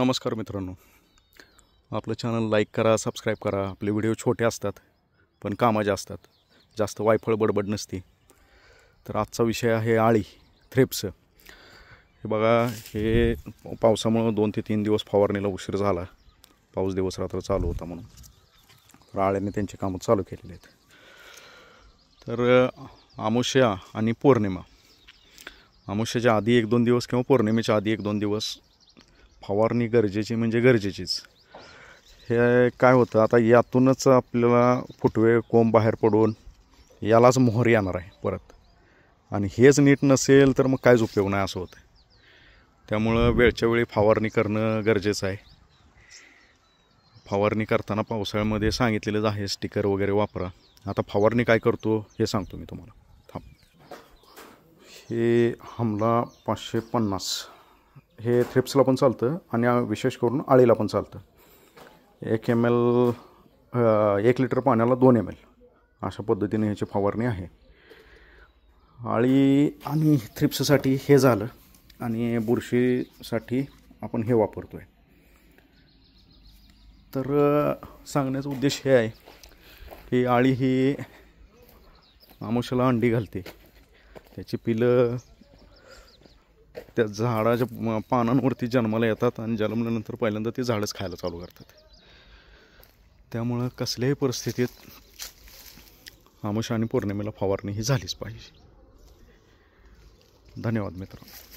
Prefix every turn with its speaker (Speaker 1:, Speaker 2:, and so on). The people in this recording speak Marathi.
Speaker 1: नमस्कार मित्रांनो, आपलं चॅनल लाईक करा, सबस्क्राईब करा. आपले व्हिडिओ छोटे असतात पण कामाचे असतात, जास्त वायफळ बडबड नसती. तर आजचा विषय आहे आळी, थ्रिप्स. हे बघा, हे पावसामुळं 2 ते 3 दिवस फवारणीला उशीर झाला. पाऊस दिवस रात्र चालू होता म्हणून तर आळ्यांनी त्यांची कामं चालू केलेली आहेत. तर अमावस्या आणि पौर्णिमा, अमावस्याच्या आधी 1-2 दिवस किंवा पौर्णिमेच्या आधी 1-2 दिवस फवारणी गरजेची म्हणजे गरजेचीच. हे काय होतं, आता यातूनच आपल्याला फुटवे कोंब बाहेर पडून यालाच मोहर येणार आहे परत, आणि हेच नीट नसेल तर मग काहीच उपयोग नाही असं होतं. त्यामुळं वेळच्या वेळी फवारणी करणं गरजेचं आहे. फवारणी करताना पावसाळ्यामध्ये सांगितलेलंच आहे स्टिकर वगैरे वापरा. आता फवारणी काय करतो हे सांगतो मी तुम्हाला. हे हमला 550 हे थ्रिप्सला पण चालतं आणि विशेष करून आळीला पण चालतं. 1 ml 1 लिटर पाण्याला 2 ml अशा पद्धतीने ह्याची फवारणी आहे. आळी आणि थ्रिप्ससाठी हे झालं, आणि बुरशीसाठी आपण हे वापरतो आहे. तर सांगण्याचा उद्देश हे आहे की आळी ही अमावस्येला अंडी घालते. त्याची पिलं त्या झाडाच्या पानांवरती जन्माला येतात आणि जन्मल्यानंतर पहिल्यांदा ते झाडच खायला चालू करतात. त्यामुळं कसल्याही परिस्थितीत अमावस्या आणि पौर्णिमेला फवारणी ही झालीच पाहिजे. धन्यवाद मित्रांनो.